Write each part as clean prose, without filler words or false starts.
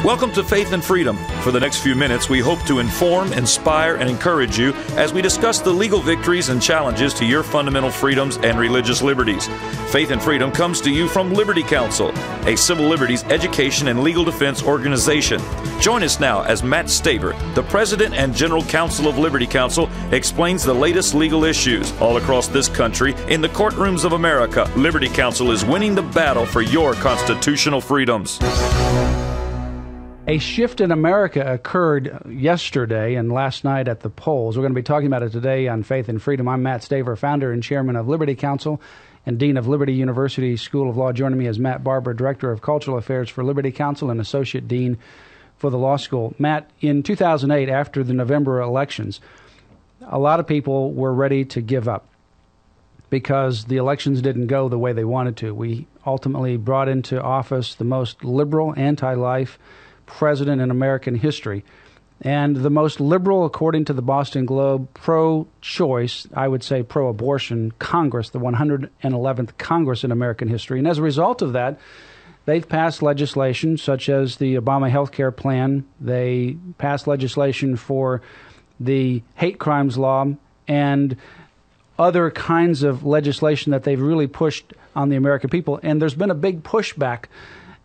Welcome to Faith and Freedom. For the next few minutes, we hope to inform, inspire, and encourage you as we discuss the legal victories and challenges to your fundamental freedoms and religious liberties. Faith and Freedom comes to you from Liberty Counsel, a civil liberties education and legal defense organization. Join us now as Matt Staver, the President and General Counsel of Liberty Counsel, explains the latest legal issues all across this country in the courtrooms of America. Liberty Counsel is winning the battle for your constitutional freedoms. A shift in America occurred yesterday and last night at the polls. We're going to be talking about it today on Faith and Freedom. I'm Matt Staver, founder and chairman of Liberty Counsel and dean of Liberty University School of Law. Joining me is Matt Barber, director of cultural affairs for Liberty Counsel and associate dean for the law school. Matt, in 2008, after the November elections, a lot of people were ready to give up because the elections didn't go the way they wanted to. We ultimately brought into office the most liberal, anti-life president in American history, and the most liberal, according to the Boston Globe, pro-choice, I would say pro-abortion Congress, the 111th Congress in American history. And as a result of that, they've passed legislation such as the Obama health care plan. They passed legislation for the hate crimes law and other kinds of legislation that they've really pushed on the American people. And there's been a big pushback.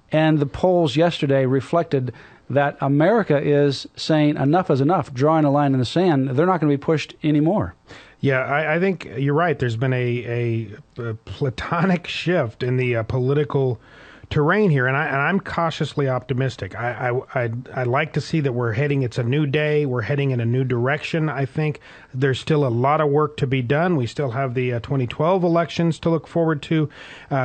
And the polls yesterday reflected that America is saying enough is enough, drawing a line in the sand. They're not going to be pushed anymore. Yeah, I think you're right. There's been a platonic shift in the political terrain here, and I'm cautiously optimistic. I like to see that we're heading. It's a new day. We're heading in a new direction. I think there's still a lot of work to be done. We still have the 2012 elections to look forward to.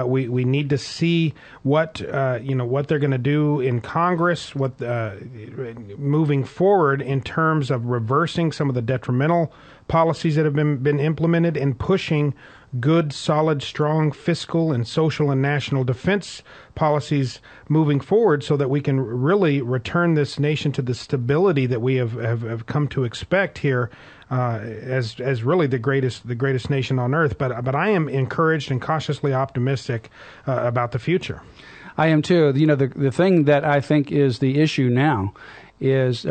We need to see what they're going to do in Congress, what moving forward in terms of reversing some of the detrimental policies that have been implemented and pushing good, solid, strong fiscal and social and national defense policies moving forward so that we can really return this nation to the stability that we have come to expect here as really the greatest nation on earth. But I am encouraged and cautiously optimistic about the future. I am too. You know, the thing that I think is the issue now is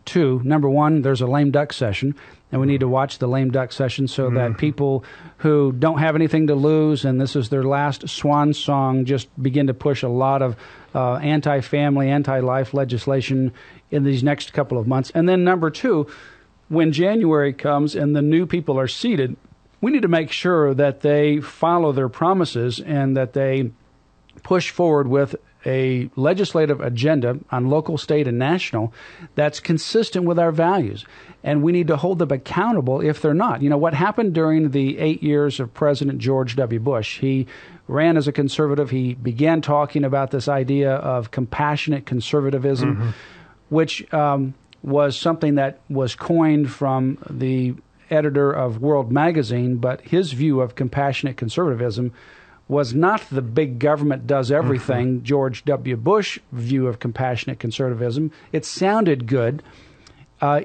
two. Number one, there's a lame duck session. And we need to watch the lame duck session so that people who don't have anything to lose, and this is their last swan song, just begin to push a lot of anti-family, anti-life legislation in these next couple of months. And then number two, when January comes and the new people are seated, we need to make sure that they follow their promises and that they push forward with a legislative agenda on local, state, and national that's consistent with our values. And we need to hold them accountable if they're not. You know, what happened during the 8 years of President George W. Bush? He ran as a conservative. He began talking about this idea of compassionate conservatism, which was something that was coined from the editor of World Magazine, but his view of compassionate conservatism was not the big government does everything, George W. Bush view of compassionate conservatism. It sounded good.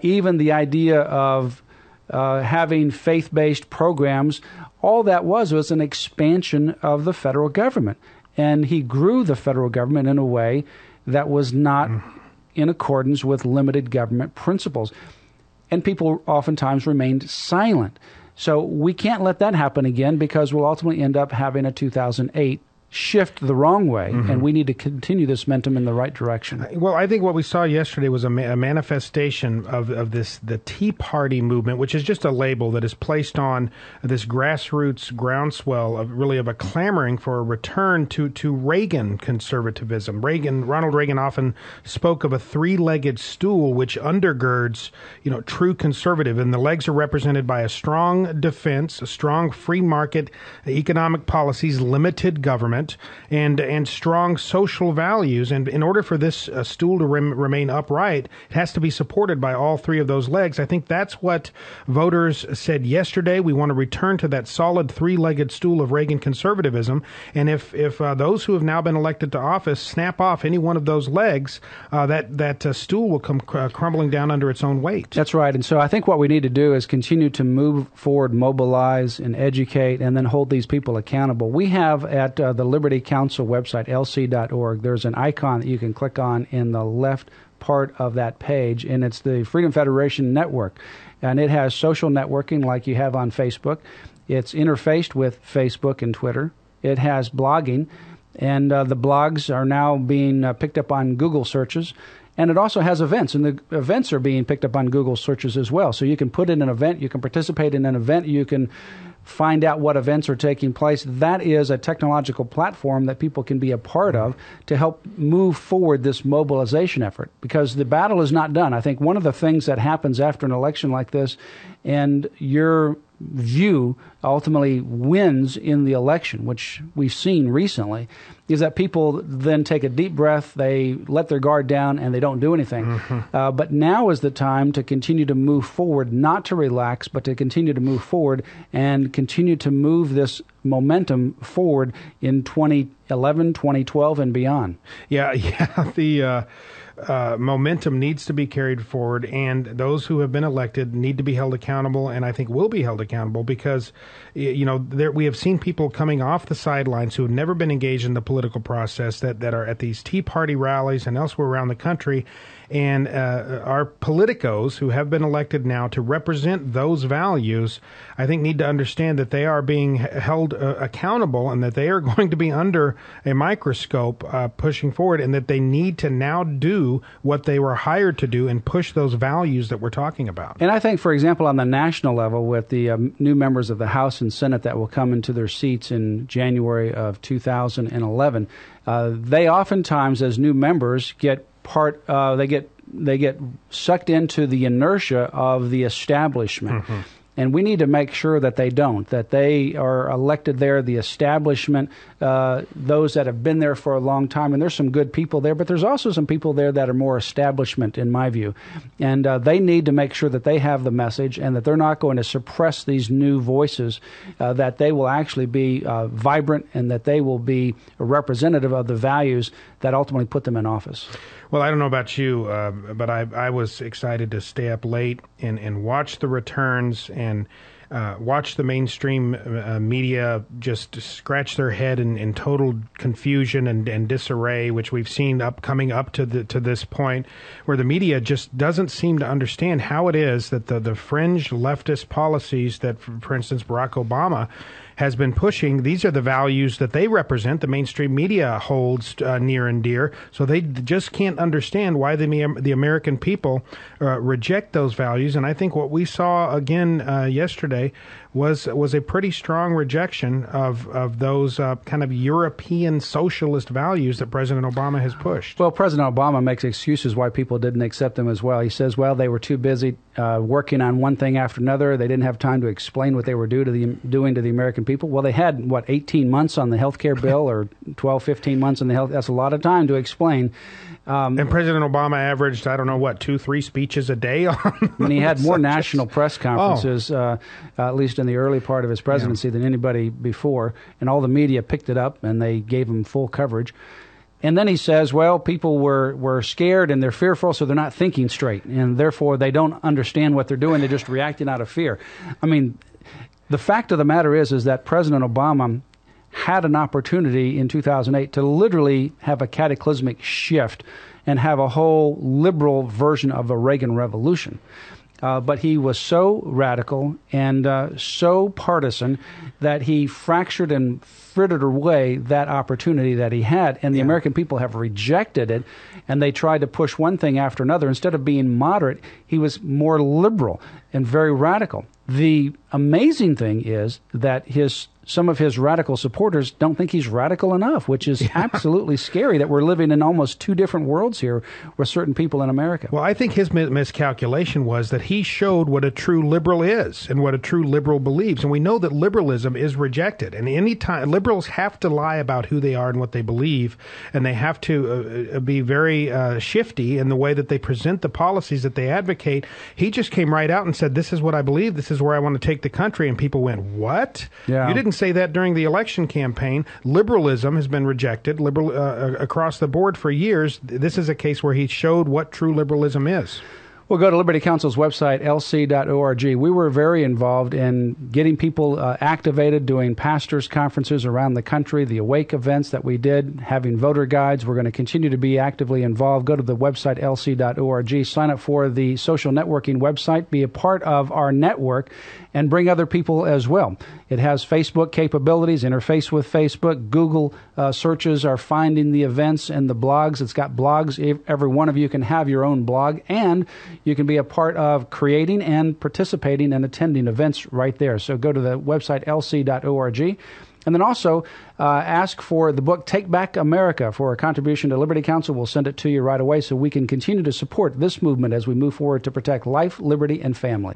Even the idea of having faith-based programs, all that was an expansion of the federal government. And he grew the federal government in a way that was not in accordance with limited government principles. And people oftentimes remained silent. So we can't let that happen again because we'll ultimately end up having a 2008 shift the wrong way, and we need to continue this momentum in the right direction. Well, I think what we saw yesterday was a manifestation of the Tea Party movement, which is just a label that is placed on this grassroots groundswell of a clamoring for a return to Reagan conservatism. Ronald Reagan often spoke of a three-legged stool which undergirds, true conservative, and the legs are represented by a strong defense, a strong free market, economic policies, limited government, and strong social values. And in order for this stool to remain upright, it has to be supported by all three of those legs. I think that's what voters said yesterday. We want to return to that solid three-legged stool of Reagan conservatism. And if those who have now been elected to office snap off any one of those legs, that stool will come crumbling down under its own weight. That's right. And so I think what we need to do is continue to move forward, mobilize, and educate, and then hold these people accountable. We have at the Liberty Counsel website, lc.org, there's an icon that you can click on in the left part of that page, and it's the Freedom Federation Network. And it has social networking like you have on Facebook. It's interfaced with Facebook and Twitter. It has blogging, and the blogs are now being picked up on Google searches. And it also has events, and the events are being picked up on Google searches as well. So you can put in an event, you can participate in an event, you can find out what events are taking place. That is a technological platform that people can be a part of to help move forward this mobilization effort, because the battle is not done. I think one of the things that happens after an election like this, and your view ultimately wins in the election, which we've seen recently, is that people then take a deep breath, they let their guard down, and they don't do anything. But now is the time to continue to move forward, not to relax, but to continue to move forward and continue to move this momentum forward in 2011, 2012, and beyond. Yeah, the momentum needs to be carried forward, and those who have been elected need to be held accountable, and I think will be held accountable, because we have seen people coming off the sidelines who have never been engaged in the political process that are at these Tea Party rallies and elsewhere around the country, and our politicos who have been elected now to represent those values, I think need to understand that they are being held accountable, and that they are going to be under a microscope pushing forward, and that they need to now do what they were hired to do and push those values that we're talking about. And I think, for example, on the national level, with the new members of the House and Senate that will come into their seats in January of 2011, they oftentimes, as new members, get they get sucked into the inertia of the establishment. And we need to make sure that they don't, that they are elected there, the establishment, those that have been there for a long time. And there's some good people there, but there's also some people there that are more establishment, in my view. And they need to make sure that they have the message, and that they're not going to suppress these new voices, that they will actually be vibrant, and that they will be representative of the values that ultimately put them in office. Well, I don't know about you, but I was excited to stay up late and watch the returns, and watch the mainstream media just scratch their head in total confusion and disarray, which we've seen coming up to this point, where the media just doesn't seem to understand how it is that the fringe leftist policies that, for instance, Barack Obama has been pushing, these are the values that they represent, the mainstream media holds near and dear, so they just can't understand why the American people reject those values. And I think what we saw again yesterday was a pretty strong rejection of those kind of European socialist values that President Obama has pushed. Well, President Obama makes excuses why people didn't accept them as well. He says, well, they were too busy working on one thing after another. They didn't have time to explain what they were doing to the American people. Well, they had, 18 months on the health care bill, or 12, 15 months on the health. That's a lot of time to explain. And President Obama averaged, 2-3 speeches a day on and he had more national press conferences, at least in the early part of his presidency, than anybody before. And all the media picked it up, and they gave him full coverage. And then he says, well, people were scared and they're fearful, so they're not thinking straight. And therefore, they don't understand what they're doing. They're just reacting out of fear. I mean, the fact of the matter is that President Obama had an opportunity in 2008 to literally have a cataclysmic shift and have a whole liberal version of a Reagan revolution. But he was so radical and so partisan that he fractured and frittered away that opportunity that he had. And the American people have rejected it, and they tried to push one thing after another. Instead of being moderate, he was more liberal and very radical. The amazing thing is that some of his radical supporters don't think he's radical enough, which is absolutely scary, that we're living in almost two different worlds here with certain people in America. Well, I think his miscalculation was that he showed what a true liberal is and what a true liberal believes. And we know that liberalism is rejected. And any time liberals have to lie about who they are and what they believe, and they have to be very shifty in the way that they present the policies that they advocate. He just came right out and said, this is what I believe, this is where I want to take the country. And people went, what? Yeah. You didn't say that during the election campaign. Liberalism has been rejected across the board for years. This is a case where he showed what true liberalism is. Well, go to Liberty Counsel's website, lc.org. We were very involved in getting people activated, doing pastors' conferences around the country, the Awake events that we did, having voter guides. We're going to continue to be actively involved. Go to the website, lc.org. Sign up for the social networking website. Be a part of our network and bring other people as well. It has Facebook capabilities, interface with Facebook. Google searches are finding the events and the blogs. It's got blogs. Every one of you can have your own blog, and you can be a part of creating and participating and attending events right there. So go to the website, lc.org. And then also ask for the book, Take Back America, for a contribution to Liberty Counsel. We'll send it to you right away so we can continue to support this movement as we move forward to protect life, liberty, and family.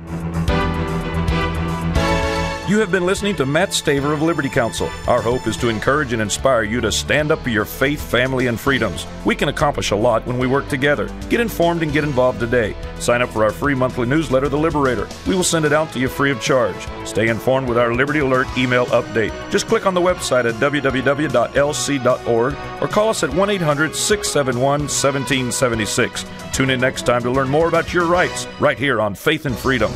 You have been listening to Matt Staver of Liberty Counsel. Our hope is to encourage and inspire you to stand up for your faith, family, and freedoms. We can accomplish a lot when we work together. Get informed and get involved today. Sign up for our free monthly newsletter, The Liberator. We will send it out to you free of charge. Stay informed with our Liberty Alert email update. Just click on the website at www.lc.org or call us at 1-800-671-1776. Tune in next time to learn more about your rights right here on Faith and Freedom.